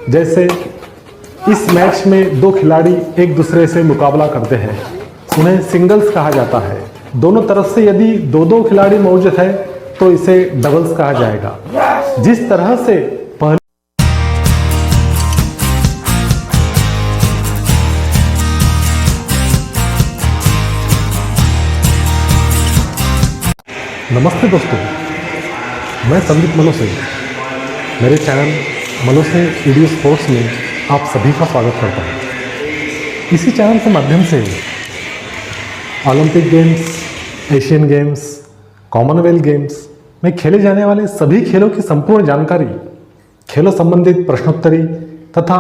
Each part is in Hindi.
जैसे इस मैच में दो खिलाड़ी एक दूसरे से मुकाबला करते हैं, उन्हें सिंगल्स कहा जाता है। दोनों तरफ से यदि दो दो खिलाड़ी मौजूद है तो इसे डबल्स कहा जाएगा। जिस तरह से पहले नमस्ते दोस्तों, मैं संदीप मलोसे। मेरे चैनल मलोसे वीडियो स्पोर्ट्स में आप सभी का स्वागत करता हूँ। इसी चैनल के माध्यम से Olympic games, Asian games, Commonwealth games में खेले जाने वाले सभी खेलों की संपूर्ण जानकारी, खेलों संबंधित प्रश्नोत्तरी तथा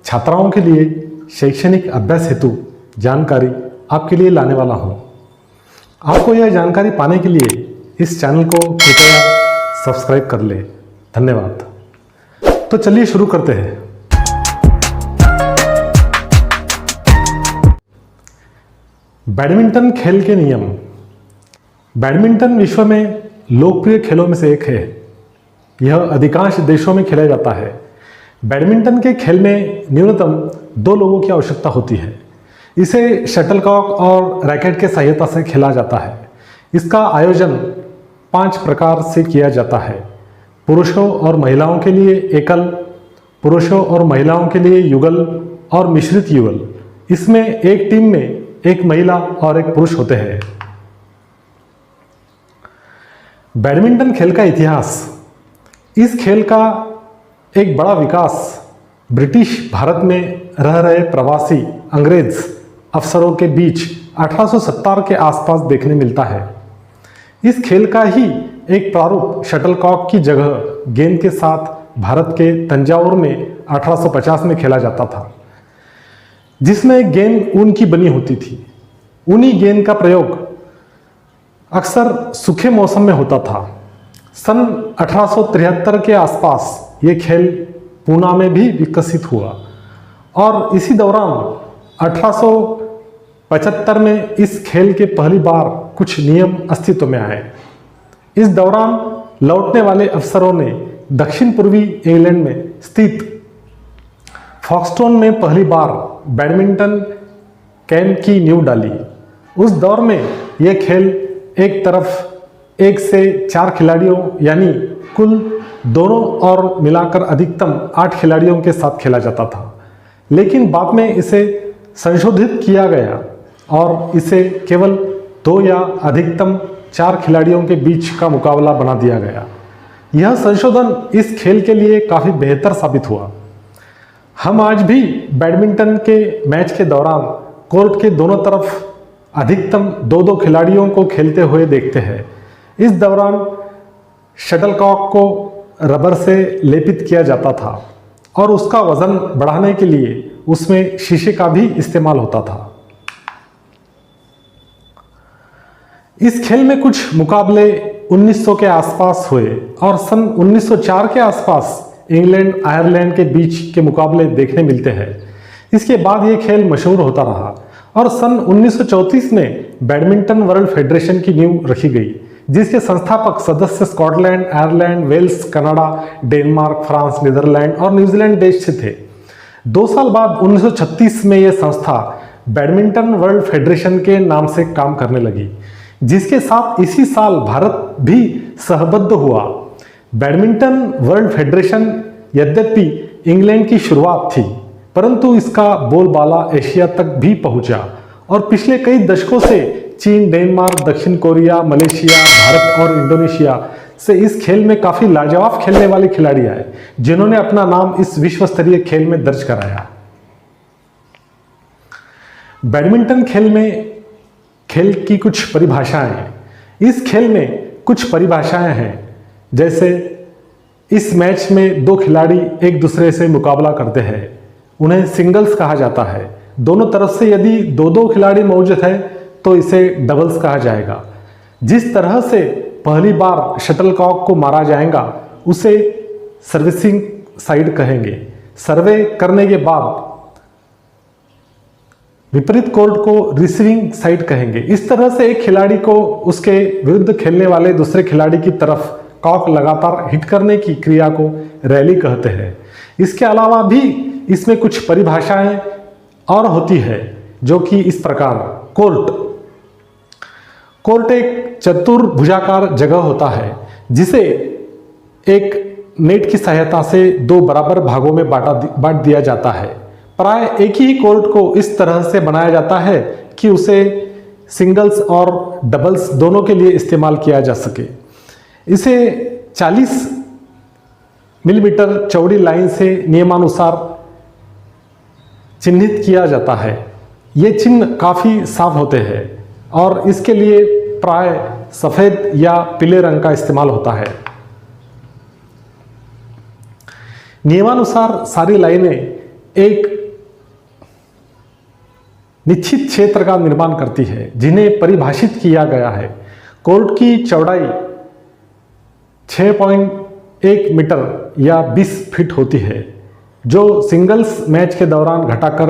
छात्राओं के लिए शैक्षणिक अभ्यास हेतु जानकारी आपके लिए लाने वाला हूँ। आपको यह जानकारी पाने के लिए इस चैनल को कृपया सब्सक्राइब कर ले। धन्यवाद। तो चलिए शुरू करते हैं। बैडमिंटन खेल के नियम। बैडमिंटन विश्व में लोकप्रिय खेलों में से एक है। यह अधिकांश देशों में खेला जाता है। बैडमिंटन के खेल में न्यूनतम 2 लोगों की आवश्यकता होती है। इसे शटलकॉक और रैकेट के सहायता से खेला जाता है। इसका आयोजन 5 प्रकार से किया जाता है। पुरुषों और महिलाओं के लिए एकल, पुरुषों और महिलाओं के लिए युगल और मिश्रित युगल। इसमें एक टीम में एक महिला और एक पुरुष होते हैं। बैडमिंटन खेल का इतिहास। इस खेल का एक बड़ा विकास ब्रिटिश भारत में रह रहे प्रवासी अंग्रेज अफसरों के बीच 1870 के आसपास देखने मिलता है। इस खेल का ही एक प्रारूप शटलकॉक की जगह गेंद के साथ भारत के तंजावुर में 1850 में खेला जाता था, जिसमें गेंद ऊन की बनी होती थी। ऊनी गेंद का प्रयोग अक्सर सूखे मौसम में होता था। सन 1873 के आसपास ये खेल पूना में भी विकसित हुआ और इसी दौरान 1875 में इस खेल के पहली बार कुछ नियम अस्तित्व में आए। इस दौरान लौटने वाले अफसरों ने दक्षिण पूर्वी इंग्लैंड में स्थित फॉक्सटोन में पहली बार बैडमिंटन कैंप की नींव डाली। उस दौर में यह खेल एक तरफ 1 से 4 खिलाड़ियों यानी कुल दोनों और मिलाकर अधिकतम 8 खिलाड़ियों के साथ खेला जाता था, लेकिन बाद में इसे संशोधित किया गया और इसे केवल 2 या अधिकतम 4 खिलाड़ियों के बीच का मुकाबला बना दिया गया। यह संशोधन इस खेल के लिए काफ़ी बेहतर साबित हुआ। हम आज भी बैडमिंटन के मैच के दौरान कोर्ट के दोनों तरफ अधिकतम 2-2 खिलाड़ियों को खेलते हुए देखते हैं। इस दौरान शटलकॉक को रबर से लेपित किया जाता था और उसका वजन बढ़ाने के लिए उसमें शीशे का भी इस्तेमाल होता था। इस खेल में कुछ मुकाबले 1900 के आसपास हुए और सन 1904 के आसपास इंग्लैंड आयरलैंड के बीच के मुकाबले देखने मिलते हैं। इसके बाद ये खेल मशहूर होता रहा और सन 1934 में बैडमिंटन वर्ल्ड फेडरेशन की नींव रखी गई, जिसके संस्थापक सदस्य Scotland, Ireland, Wales, Canada, Denmark, France, Netherlands और न्यूजीलैंड देश से थे। 2 साल बाद 1936 में यह संस्था बैडमिंटन वर्ल्ड फेडरेशन के नाम से काम करने लगी, जिसके साथ इसी साल भारत भी सहबद्ध हुआ। बैडमिंटन वर्ल्ड फेडरेशन यद्यपि इंग्लैंड की शुरुआत थी, परंतु इसका बोलबाला एशिया तक भी पहुंचा और पिछले कई दशकों से चीन, डेनमार्क, दक्षिण कोरिया, मलेशिया, भारत और इंडोनेशिया से इस खेल में काफ़ी लाजवाब खेलने वाले खिलाड़ी आए, जिन्होंने अपना नाम इस विश्व स्तरीय खेल में दर्ज कराया। बैडमिंटन खेल में खेल की कुछ परिभाषाएं हैं। इस खेल में कुछ परिभाषाएं हैं, जैसे इस मैच में 2 खिलाड़ी एक दूसरे से मुकाबला करते हैं, उन्हें सिंगल्स कहा जाता है। दोनों तरफ से यदि 2-2 खिलाड़ी मौजूद है तो इसे डबल्स कहा जाएगा। जिस तरह से पहली बार शटलकॉक को मारा जाएगा उसे सर्विसिंग साइड कहेंगे। सर्वे करने के बाद विपरीत कोर्ट को रिसीविंग साइड कहेंगे। इस तरह से एक खिलाड़ी को उसके विरुद्ध खेलने वाले दूसरे खिलाड़ी की तरफ कॉक लगातार हिट करने की क्रिया को रैली कहते हैं। इसके अलावा भी इसमें कुछ परिभाषाएं और होती है, जो कि इस प्रकार। कोर्ट एक चतुर्भुजाकार जगह होता है जिसे एक नेट की सहायता से दो बराबर भागों में बांट दिया जाता है। प्राय एक ही कोर्ट को इस तरह से बनाया जाता है कि उसे सिंगल्स और डबल्स दोनों के लिए इस्तेमाल किया जा सके। इसे 40 मिलीमीटर चौड़ी लाइन से नियमानुसार चिन्हित किया जाता है। ये चिन्ह काफ़ी साफ होते हैं और इसके लिए प्राय सफ़ेद या पीले रंग का इस्तेमाल होता है। नियमानुसार सारी लाइनें एक निश्चित क्षेत्र का निर्माण करती है जिन्हें परिभाषित किया गया है। कोर्ट की चौड़ाई 6.1 मीटर या 20 फीट होती है, जो सिंगल्स मैच के दौरान घटाकर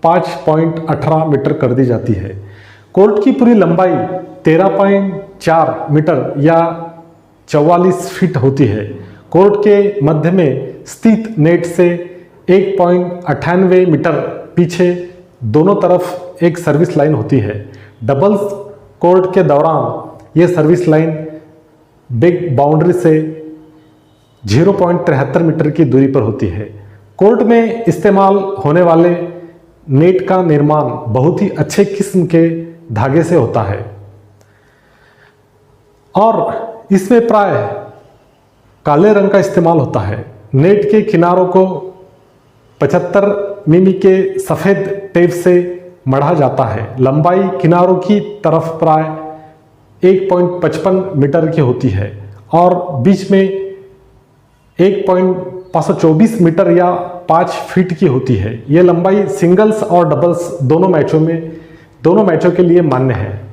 5.18 मीटर कर दी जाती है। कोर्ट की पूरी लंबाई 13.4 मीटर या 44 फीट होती है। कोर्ट के मध्य में स्थित नेट से 1.98 मीटर पीछे दोनों तरफ एक सर्विस लाइन होती है। डबल्स कोर्ट के दौरान यह सर्विस लाइन बिग बाउंड्री से 0.73 मीटर की दूरी पर होती है। कोर्ट में इस्तेमाल होने वाले नेट का निर्माण बहुत ही अच्छे किस्म के धागे से होता है और इसमें प्राय काले रंग का इस्तेमाल होता है। नेट के किनारों को 75 मिमी के सफ़ेद टेप से मढ़ा जाता है। लंबाई किनारों की तरफ प्राय 1.55 मीटर की होती है और बीच में 1.524 मीटर या 5 फीट की होती है। यह लंबाई सिंगल्स और डबल्स दोनों मैचों के लिए मान्य है।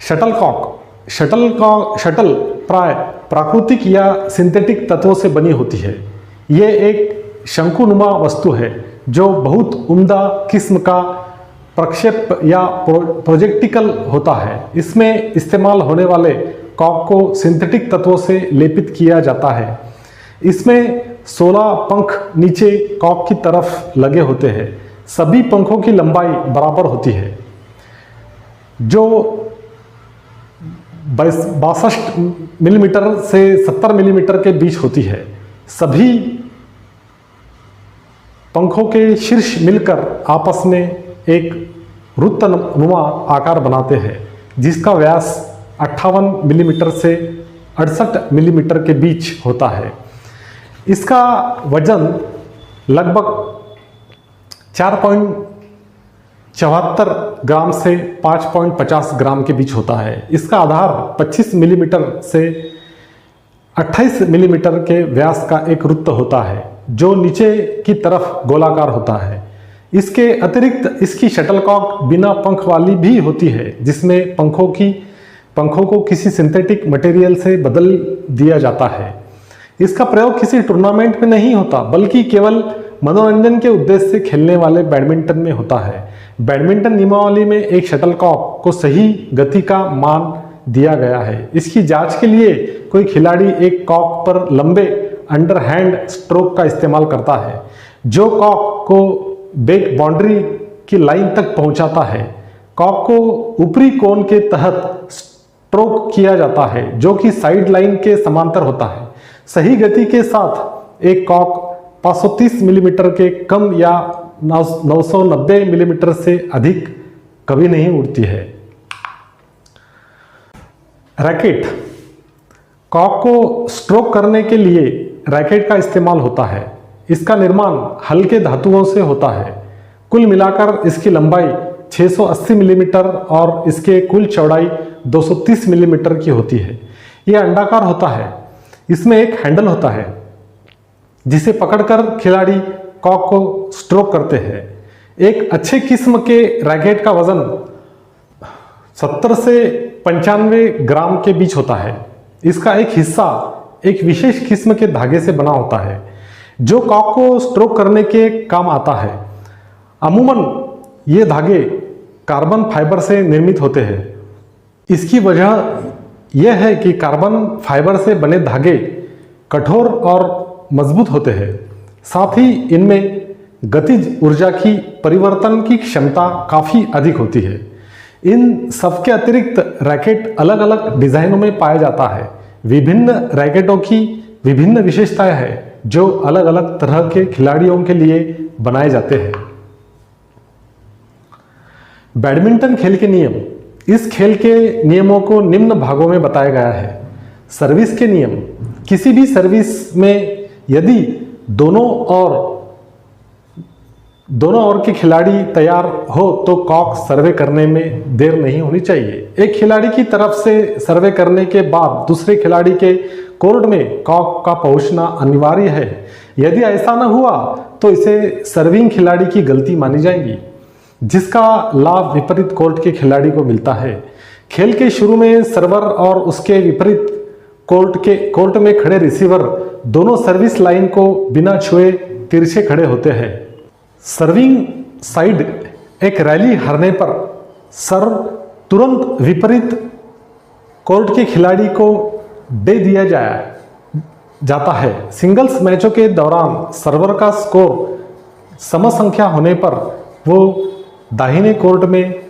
शटल प्राय प्राकृतिक या सिंथेटिक तत्वों से बनी होती है। यह एक शंकुनुमा वस्तु है जो बहुत उम्दा किस्म का प्रक्षेप या प्रोजेक्टिकल होता है। इसमें इस्तेमाल होने वाले कॉक को सिंथेटिक तत्वों से लेपित किया जाता है। इसमें 16 पंख नीचे कॉक की तरफ लगे होते हैं। सभी पंखों की लंबाई बराबर होती है, जो 62 मिलीमीटर से 70 मिलीमीटर के बीच होती है। सभी पंखों के शीर्ष मिलकर आपस में एक वृत्तनुमा आकार बनाते हैं, जिसका व्यास 58 मिलीमीटर से 68 मिलीमीटर के बीच होता है। इसका वजन लगभग 4.74 ग्राम से 5.50 ग्राम के बीच होता है। इसका आधार 25 मिलीमीटर से 28 मिलीमीटर के व्यास का एक वृत्त होता है, जो नीचे की तरफ गोलाकार होता है। इसके अतिरिक्त इसकी शटलकॉक बिना पंख वाली भी होती है, जिसमें पंखों को किसी सिंथेटिक मटेरियल से बदल दिया जाता है। इसका प्रयोग किसी टूर्नामेंट में नहीं होता, बल्कि केवल मनोरंजन के उद्देश्य से खेलने वाले बैडमिंटन में होता है। बैडमिंटन नियमावली में एक शटलकॉक को सही गति का मान दिया गया है। इसकी जांच के लिए कोई खिलाड़ी एक कॉक पर लंबे अंडरहैंड स्ट्रोक का इस्तेमाल करता है, जो कॉक को बैक बाउंड्री की लाइन तक पहुंचाता है। कॉक को ऊपरी कोण के तहत स्ट्रोक किया जाता है, जो कि साइड लाइन के समांतर होता है। सही गति के साथ एक कॉक 530 मिलीमीटर के कम या 990 मिलीमीटर से अधिक कभी नहीं उड़ती है। रैकेट। कॉक को स्ट्रोक करने के लिए रैकेट का इस्तेमाल होता है। इसका निर्माण हल्के धातुओं से होता है। कुल मिलाकर इसकी लंबाई 680 मिलीमीटर और इसके कुल चौड़ाई 230 मिलीमीटर की होती है। यह अंडाकार होता है। इसमें एक हैंडल होता है, जिसे पकड़कर खिलाड़ी कॉक को स्ट्रोक करते हैं। एक अच्छे किस्म के रैकेट का वजन 70 से 95 ग्राम के बीच होता है। इसका एक हिस्सा एक विशेष किस्म के धागे से बना होता है, जो कॉक को स्ट्रोक करने के काम आता है। अमूमन ये धागे कार्बन फाइबर से निर्मित होते हैं। इसकी वजह यह है कि कार्बन फाइबर से बने धागे कठोर और मजबूत होते हैं। साथ ही इनमें गतिज ऊर्जा की परिवर्तन की क्षमता काफ़ी अधिक होती है। इन सबके अतिरिक्त रैकेट अलग अलग डिज़ाइनों में पाया जाता है। विभिन्न रैकेटों की विभिन्न विशेषताएं हैं जो अलग अलग तरह के खिलाड़ियों के लिए बनाए जाते हैं। बैडमिंटन खेल के नियम। इस खेल के नियमों को निम्न भागों में बताया गया है। सर्विस के नियम। किसी भी सर्विस में यदि दोनों ओर के खिलाड़ी तैयार हो तो कॉक सर्वे करने में देर नहीं होनी चाहिए। एक खिलाड़ी की तरफ से सर्वे करने के बाद दूसरे खिलाड़ी के कोर्ट में कॉक का पहुंचना अनिवार्य है। यदि ऐसा न हुआ तो इसे सर्विंग खिलाड़ी की गलती मानी जाएगी, जिसका लाभ विपरीत कोर्ट के खिलाड़ी को मिलता है। खेल के शुरू में सर्वर और उसके विपरीत कोर्ट में खड़े रिसीवर दोनों सर्विस लाइन को बिना छुए तिरछे खड़े होते हैं। सर्विंग साइड एक रैली हारने पर सर्व तुरंत विपरीत कोर्ट के खिलाड़ी को दे दिया जाता है। सिंगल्स मैचों के दौरान सर्वर का स्कोर समसंख्या होने पर वो दाहिने कोर्ट में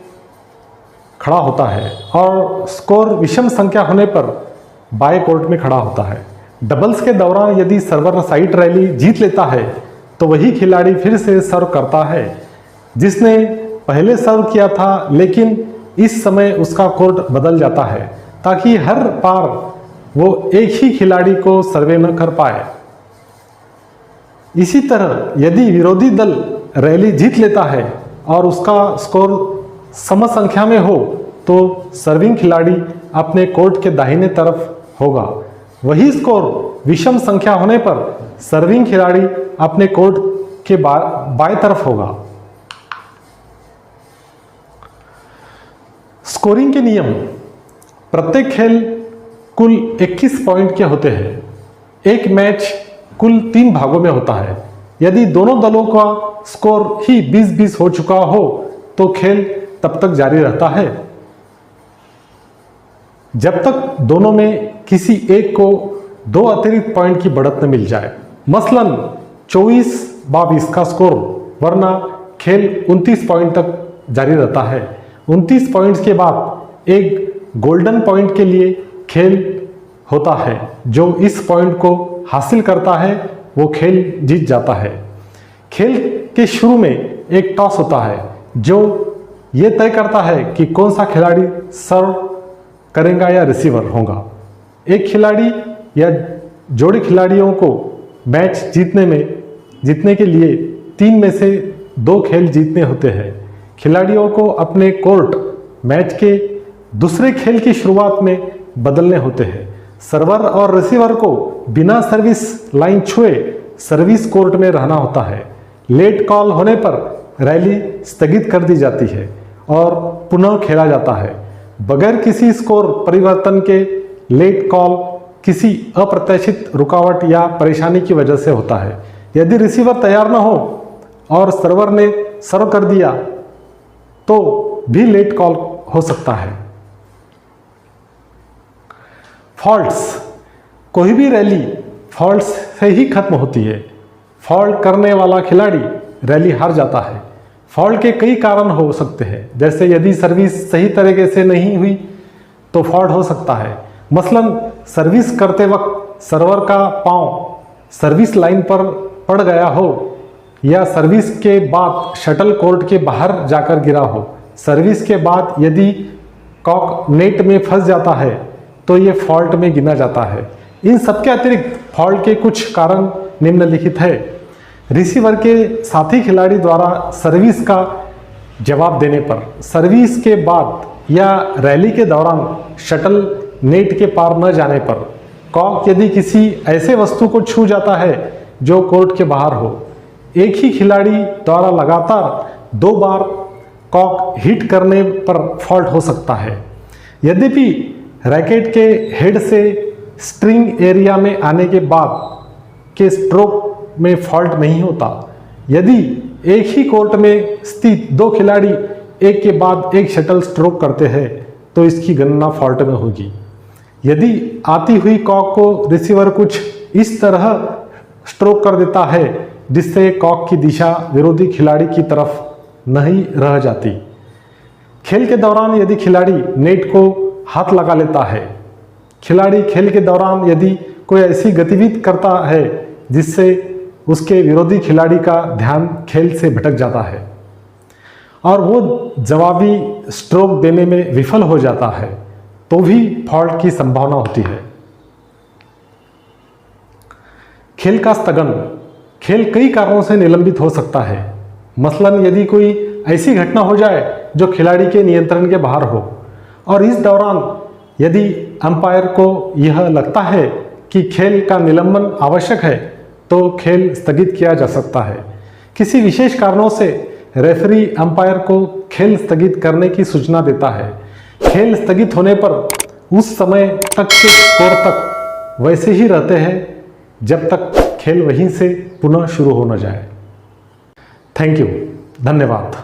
खड़ा होता है और स्कोर विषम संख्या होने पर बाएं कोर्ट में खड़ा होता है। डबल्स के दौरान यदि सर्वर साइड रैली जीत लेता है तो वही खिलाड़ी फिर से सर्व करता है जिसने पहले सर्व किया था, लेकिन इस समय उसका कोर्ट बदल जाता है ताकि हर बार वो एक ही खिलाड़ी को सर्वे न कर पाए। इसी तरह यदि विरोधी दल रैली जीत लेता है और उसका स्कोर समसंख्या में हो तो सर्विंग खिलाड़ी अपने कोर्ट के दाहिने तरफ होगा। वही स्कोर विषम संख्या होने पर सर्विंग खिलाड़ी अपने कोर्ट के बाएं तरफ होगा। स्कोरिंग के नियम। प्रत्येक खेल कुल 21 पॉइंट के होते हैं। एक मैच कुल 3 भागों में होता है। यदि दोनों दलों का स्कोर ही 20-20 हो चुका हो तो खेल तब तक जारी रहता है जब तक दोनों में किसी एक को 2 अतिरिक्त पॉइंट की बढ़त न मिल जाए। मसलन 24-22 का स्कोर, वरना खेल 29 पॉइंट तक जारी रहता है। 29 पॉइंट्स के बाद एक गोल्डन पॉइंट के लिए खेल होता है। जो इस पॉइंट को हासिल करता है वो खेल जीत जाता है। खेल के शुरू में एक टॉस होता है जो ये तय करता है कि कौन सा खिलाड़ी सर्व करेगा या रिसीवर होगा। एक खिलाड़ी या जोड़ी खिलाड़ियों को मैच जीतने के लिए 3 में से 2 खेल जीतने होते हैं। खिलाड़ियों को अपने कोर्ट मैच के दूसरे खेल की शुरुआत में बदलने होते हैं। सर्वर और रिसीवर को बिना सर्विस लाइन छुए सर्विस कोर्ट में रहना होता है। लेट कॉल होने पर रैली स्थगित कर दी जाती है और पुनः खेला जाता है। बगैर किसी स्कोर परिवर्तन के लेट कॉल किसी अप्रत्याशित रुकावट या परेशानी की वजह से होता है। यदि रिसीवर तैयार न हो और सर्वर ने सर्व कर दिया तो भी लेट कॉल हो सकता है। फॉल्ट्स। कोई भी रैली फॉल्ट्स से ही खत्म होती है। फॉल्ट करने वाला खिलाड़ी रैली हार जाता है। फॉल्ट के कई कारण हो सकते हैं, जैसे यदि सर्विस सही तरीके से नहीं हुई तो फॉल्ट हो सकता है। मसलन सर्विस करते वक्त सर्वर का पांव सर्विस लाइन पर पड़ गया हो या सर्विस के बाद शटल कोर्ट के बाहर जाकर गिरा हो। सर्विस के बाद यदि कॉक नेट में फंस जाता है तो ये फॉल्ट में गिना जाता है। इन सबके अतिरिक्त फॉल्ट के कुछ कारण निम्नलिखित है। रिसीवर के साथी खिलाड़ी द्वारा सर्विस का जवाब देने पर, सर्विस के बाद या रैली के दौरान शटल नेट के पार न जाने पर, कॉक यदि किसी ऐसे वस्तु को छू जाता है जो कोर्ट के बाहर हो, एक ही खिलाड़ी द्वारा लगातार 2 बार कॉक हिट करने पर फॉल्ट हो सकता है। यद्यपि रैकेट के हेड से स्ट्रिंग एरिया में आने के बाद के स्ट्रोक में फॉल्ट नहीं होता। यदि एक ही कोर्ट में स्थित 2 खिलाड़ी एक के बाद एक शटल स्ट्रोक करते हैं तो इसकी गणना फॉल्ट में होगी। यदि आती हुई कॉक को रिसीवर कुछ इस तरह स्ट्रोक कर देता है, जिससे कॉक की दिशा विरोधी खिलाड़ी की तरफ नहीं रह जाती। खेल के दौरान यदि खिलाड़ी नेट को हाथ लगा लेता है, खिलाड़ी खेल के दौरान यदि कोई ऐसी गतिविधि करता है जिससे उसके विरोधी खिलाड़ी का ध्यान खेल से भटक जाता है और वो जवाबी स्ट्रोक देने में विफल हो जाता है, तो भी फॉल्ट की संभावना होती है। खेल का स्थगन, खेल कई कारणों से निलंबित हो सकता है। मसलन यदि कोई ऐसी घटना हो जाए जो खिलाड़ी के नियंत्रण के बाहर हो और इस दौरान यदि अंपायर को यह लगता है कि खेल का निलंबन आवश्यक है, तो खेल स्थगित किया जा सकता है। किसी विशेष कारणों से रेफरी अंपायर को खेल स्थगित करने की सूचना देता है। खेल स्थगित होने पर उस समय तक के स्कोर तक वैसे ही रहते हैं जब तक खेल वहीं से पुनः शुरू हो न जाए। थैंक यू, धन्यवाद।